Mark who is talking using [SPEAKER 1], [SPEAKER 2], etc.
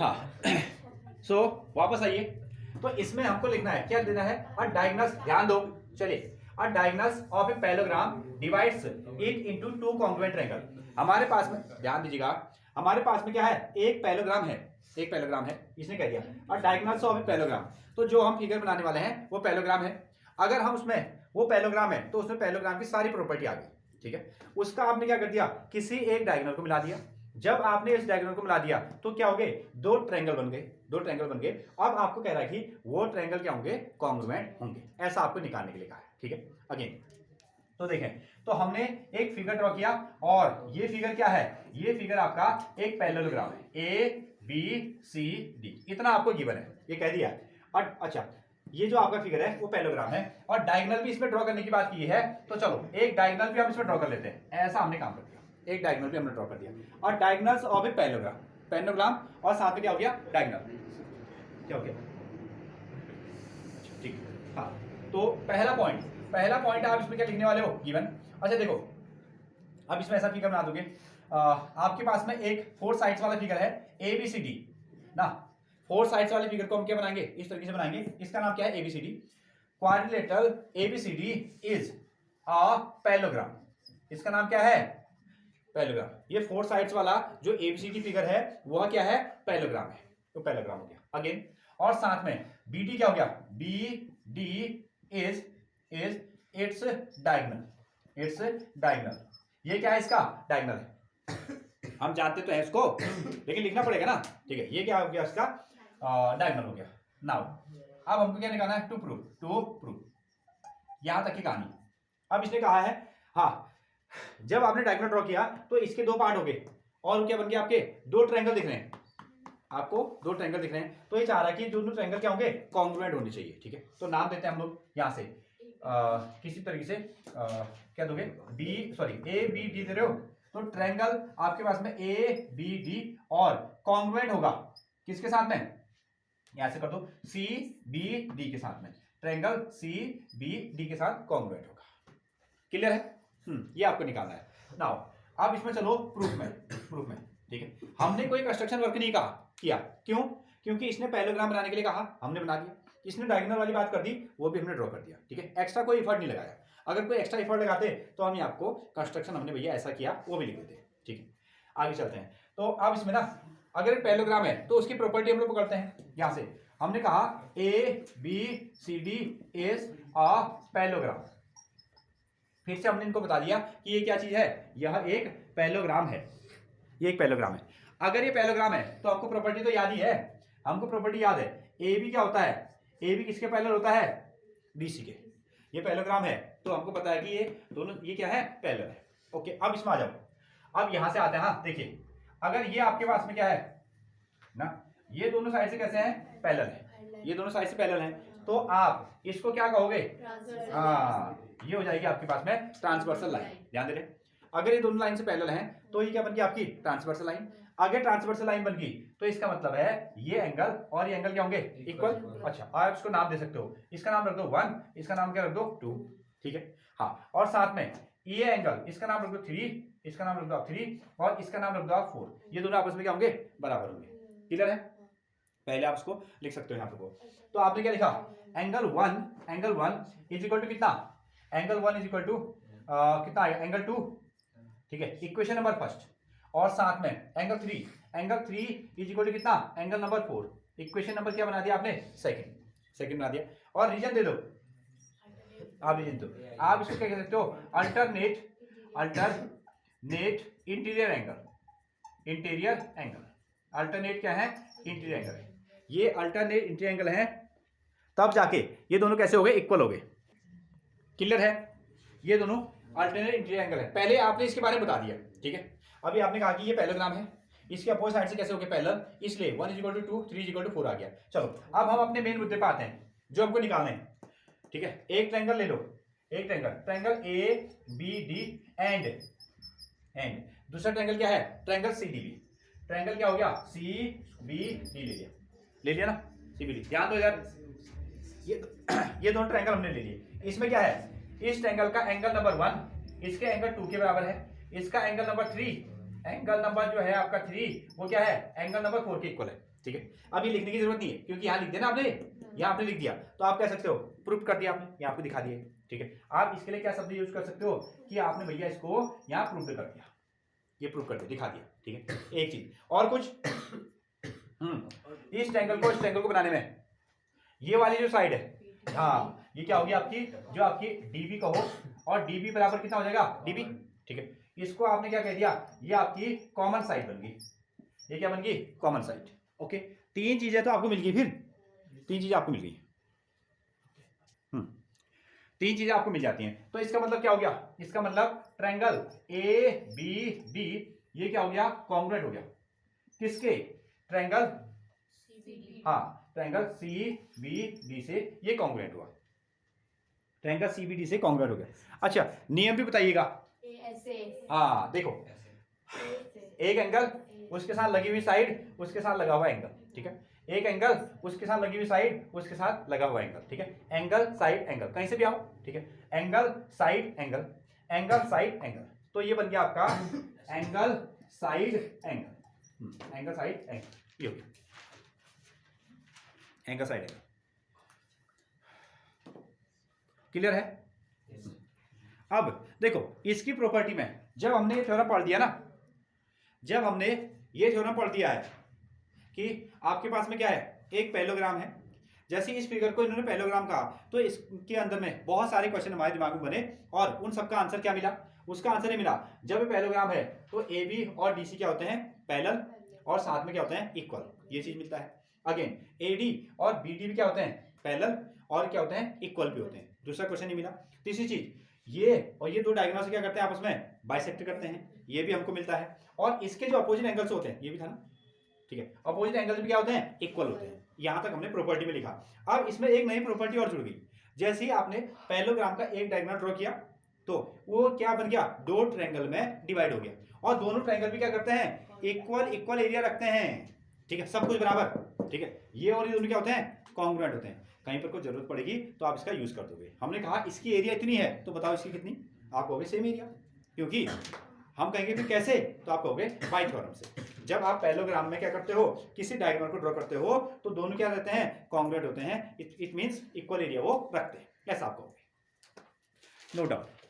[SPEAKER 1] हाँ सो वापस आइए। तो इसमें हमको लिखना है, क्या देना है, अ डायगोनल्स, ध्यान दो, चलिए, a diagonals of a parallelogram divides it into two congruent triangle. हमारे पास में, ध्यान दीजिएगा, हमारे पास में क्या है, एक पैरेललोग्राम है, एक पैरेललोग्राम है, इसने कह दिया अ डायगोनल्स ऑफ ए पैरेललोग्राम। तो जो हम फिगर बनाने वाले हैं वो पैरेललोग्राम है। अगर हम उसमें, वो पैरेललोग्राम है तो उसमें पैरेललोग्राम की सारी प्रॉपर्टी आ गई, ठीक है। उसका आपने क्या कर दिया, किसी एक डायगोनल को मिला दिया। जब आपने इस डायगोनल को मिला दिया तो क्या हो गए, दो ट्रायंगल बन गए, दो ट्रायंगल बन गए। अब आपको कह रहा है कि वो ट्रायंगल क्या होंगे, कॉन्ग्रुएंट होंगे, ऐसा आपको निकालने के लिए कहा है, ठीक है। अगेन तो देखें, तो हमने एक फिगर ड्रॉ किया और ये फिगर क्या है, ये फिगर आपका एक पैरेललोग्राम है, ए बी सी डी, इतना आपको गिवन है, ये कह दिया। और अच्छा, ये जो आपका फिगर है वो पैरेललोग्राम है और डायगोनल भी इसमें ड्रॉ करने की बात की है, तो चलो एक डायगोनल भी हम इसमें ड्रॉ कर लेते हैं। ऐसा हमने काम कर दिया, एक डायगोनल भी हमने ड्रॉ कर दिया और diagonals of a parallelogram, parallelogram और साथ में क्या हो गया, डायगोनल, क्या हो गया, अच्छा ठीक है। हाँ, तो पहला पॉइंट आप इसमें क्या लिखने वाले हो, गिवन। अच्छा देखो, अब इसमें ऐसा फिगर बना दोगे, आपके पास में एक फोर साइड्स वाला फिगर है ए बी सी डी ना। फोर साइड्स वाले फिगर को हम क्या बनाएंगे, इस तरीके से बनाएंगे। इसका नाम क्या है, ABCD. Quadrilateral ABCD is a parallelogram. इसका नाम क्या है, पैरेललोग्राम। ये फोर साइड्स वाला जो एबीसीडी फिगर है वह क्या है, पैरेललोग्राम है, तो पैरेललोग्राम हो गया। अगेन, और साथ में बीडी क्या हो गया, B D is its diagonal, its diagonal. ये क्या है, इसका डायगोनल है, हम जानते तो है इसको, लेकिन लिखना पड़ेगा ना, ठीक है। ये क्या हो गया, इसका डायगोनल हो गया। नाउ अब हमको क्या निकालना है, टू प्रूव, यहां तक की कहानी। अब इसने कहा है, हाँ, जब आपने डायगोनल ड्रॉ किया तो इसके दो पार्ट हो गए और क्या बन गया, आपके दो ट्रायंगल दिख रहे हैं, आपको दो ट्रायंगल दिख रहे हैं। तो ये चाह रहा है कि दोनों ट्रायंगल क्या होंगे, कॉन्ग्रुएंट होने चाहिए, ठीक है। तो नाम देते हैं हम लोग यहां से, किसी तरीके से क्या दोगे, ए बी डी दे रहे हो, तो ट्रायंगल आपके पास में ए बी डी और कॉन्ग्रुएंट होगा किसके साथ में, यहां से कर दो, सी बी डी के साथ में, ट्रायंगल सी बी डी के साथ कॉन्ग्रुएंट होगा। क्लियर है, ये आपको निकालना है। नाउ अब इसमें चलो प्रूफ में, ठीक है। हमने कोई कंस्ट्रक्शन वर्क नहीं किया, क्यों, क्योंकि इसने पैरेललोग्राम बनाने के लिए कहा, हमने बना दिया। इसने डायगोनल वाली बात कर दी, वो भी हमने ड्रॉ कर दिया, ठीक है। एक्स्ट्रा कोई एफर्ट नहीं लगाया। अगर कोई एक्स्ट्रा एफर्ट लगाते तो हम आपको कंस्ट्रक्शन हमने भैया ऐसा किया वो भी लिख देते, ठीक है। आगे चलते हैं। तो अब इसमें ना, अगर पैरेललोग्राम है तो उसकी प्रॉपर्टी हम लोग पकड़ते हैं। यहां से हमने कहा A B C D is a parallelogram. फिर से हमने इनको बता दिया कि ये क्या चीज है, यह एक पैरेललोग्राम है, ये एक पैरेललोग्राम है। अगर ये पैरेललोग्राम है तो हमको प्रॉपर्टी तो याद ही है, हमको प्रॉपर्टी याद है, ए बी क्या होता है, ए बी किसके पैरेलल होता है, बीसी के। ये पैरेललोग्राम है तो हमको पता है कि ये दोनों, ये क्या है, पैरेलल है। ओके, अब इसमें आ जाओ। अब यहां से आते हैं, हाँ देखिए, अगर ये आपके पास में क्या है ना, ये दोनों साइड से कैसे हैं, पैरेलल है, ये दोनों साइड से पैरेलल हैं, तो आप इसको क्या कहोगे, हाँ, ये हो जाएगी आपके पास में ट्रांसवर्सल लाइन। ध्यान दे रहे, अगर ये दोनों लाइन से पैरेलल हैं तो ये क्या बन गई आपकी ट्रांसवर्सल लाइन। अगर ट्रांसवर्सल लाइन बन गई तो इसका मतलब है ये एंगल और ये एंगल क्या होंगे, इक्वल। अच्छा, आप इसको नाम दे सकते हो, इसका नाम रख दो 1, इसका नाम क्या रख दो 2, ठीक है। हाँ, और साथ में ये एंगल, इसका नाम रख दो 3, इसका नाम रख दो आप 3 और इसका नाम रख दो आप 4। ये दोनों आपस में क्या होंगे, बराबर होंगे। क्लियर है, पहले आप इसको लिख सकते हो यहाँ पे। तो आपने क्या लिखा, एंगल 1 इज इक्वल टू कितना, एंगल 1 इज इक्वल टू कितना आएगा, एंगल 2, ठीक है, इक्वेशन नंबर फर्स्ट। और साथ में एंगल 3 इज इक्वल टू कितना, एंगल नंबर 4, इक्वेशन नंबर क्या बना दिया आपने, सेकंड बना दिया। और रीजन दे दो, आप रीजन दो, आप इसको क्या कह सकते हो, अल्टरनेट इंटीरियर एंगल, अल्टरनेट क्या है, इंटीरियर एंगल है। ये अल्टरनेट इंटीरियर एंगल है, तब जाके ये दोनों कैसे हो गए, इक्वल हो गए। क्लियर है, ये दोनों अल्टरनेट इंटीरियर एंगल है। पहले आपने इसके बारे में बता दिया, ठीक है। अभी आपने कहा कि ये पैरेललोग्राम है, इसके अपोजिट साइड से कैसे हो गए पैरेलल, इसलिए 1 = 2, 3 = 4 आ गया। चलो अब हम अपने मेन मुद्दे पर आते हैं जो हमको निकालना है, ठीक है। एक ट्रायंगल ले लो, एक triangle A B D and दूसरा ट्रायंगल क्या है, triangle C D B. Triangle क्या हो गया, सी बी डी ले लिया ना, सी बी डी। ध्यान दो यार, ये दोनों ट्रायंगल हमने ले लिए। इसमें क्या है, इस ट्रायंगल का एंगल नंबर 1 इसके एंगल 2 के बराबर है, इसका एंगल नंबर 3 एंगल नंबर जो है आपका 3 वो क्या है, एंगल नंबर 4 के इक्वल है। ठीक है, अब ये लिखने की जरूरत नहीं है क्योंकि यहाँ लिख दिया ना आपने, यहाँ आपने लिख दिया तो आप कह सकते हो प्रूफ कर दिया आपने, ये आपको दिखा दिया। ठीक है, आप इसके लिए क्या शब्द यूज कर सकते हो कि आपने भैया इसको यहाँ प्रूफ कर दिया, ये प्रूफ कर दिया, दिखा दिया। ठीक है, एक चीज और कुछ इस ट्रायंगल को, इस ट्रायंगल को बनाने में ये वाली जो साइड है, हाँ ये क्या होगी आपकी, जो आपकी डीबी कहो, और डीबी बराबर कितना हो जाएगा, डीबी। ठीक है, इसको आपने क्या कह दिया, ये आपकी कॉमन साइड बन गई, ये क्या बन गई, कॉमन साइड। ओके, तीन चीजें तो आपको मिल गई, फिर तीन चीजें आपको मिल गई, तीन चीजें आपको मिल जाती हैं। तो इसका मतलब क्या हो गया, इसका मतलब ट्रायंगल ए बी डी ये क्या हो गया, कॉन्ग्रुएंट हो गया किसके, ट्रायंगल, हाँ ट्रायंगल सी बी डी से ये कॉन्ग्रुएंट हुआ, ट्रायंगल सी बी डी से कॉन्ग्रुएंट हो गया। अच्छा नियम भी बताइएगा, हाँ देखो एक एंगल उसके साथ लगी हुई साइड उसके साथ लगा हुआ एंगल। ठीक है, एक एंगल उसके साथ लगी हुई साइड उसके साथ लगा हुआ एंगल। ठीक है, एंगल साइड एंगल, कहीं से भी आओ। ठीक है, angle side angle, angle side angle, तो ये बन गया आपका angle side angle, angle side angle, ये हो गया एंगल साइड एंगल। क्लियर है? अब देखो इसकी प्रॉपर्टी में जब हमने ये थ्योरम पढ़ दिया ना, जब हमने ये थ्योरम पढ़ दिया है कि आपके पास में क्या है, एक पैरेललोग्राम है, जैसे इस फिगर को इन्होंने पैरेललोग्राम कहा तो इसके अंदर में बहुत सारे क्वेश्चन हमारे दिमाग में बने और उन सबका आंसर क्या मिला, उसका आंसर ये मिला जब पैरेललोग्राम है तो ए बी और डी सी क्या होते हैं, पैरेलल, और साथ में क्या होते हैं, इक्वल, ये चीज मिलता है। अगेन ए डी और बी डी भी क्या होते हैं, पैरेलल, और क्या होते हैं, इक्वल भी होते हैं। दूसरा क्वेश्चन नहीं मिला। तीसरी चीज ये और ये दो डायगोनल से क्या करते हैं, आपस में बाइसेक्ट करते हैं, ये भी हमको मिलता है। और इसके जो अपोजिट एंगल्स होते हैं, ये भी था ना, ठीक है, अपोजिट एंगल्स भी क्या होते हैं, इक्वल होते हैं। यहां तक हमने प्रॉपर्टी में लिखा। अब इसमें एक नई प्रॉपर्टी और जुड़ गई, जैसे ही आपने पैरेललोग्राम का एक डायगोनल ड्रॉ किया तो वो क्या बन गया, दो ट्रायंगल में डिवाइड हो गया, और दोनों ट्रायंगल भी क्या करते हैं, इक्वल एरिया रखते हैं। ठीक है, सब कुछ बराबर। ठीक है, ये और ये दोनों क्या होते हैं, कॉन्ग्रुएंट होते हैं। कहीं पर कोई जरूरत पड़ेगी तो आप इसका यूज कर दोगे। हमने कहा इसकी एरिया इतनी है तो बताओ इसकी कितनी, आप कहोगे सेम एरिया, क्योंकि हम कहेंगे कि कैसे, तो आप कहोगे बाय थ्योरम से। जब आप पैरेललोग्राम में क्या करते हो, किसी डायगोनल को ड्रॉ करते हो तो दोनों क्या रहते हैं, कॉन्ग्रुएंट होते हैं, इट मींस इक्वल एरिया वो रखते हैं, ऐसा आप कहोगे, नो डाउट।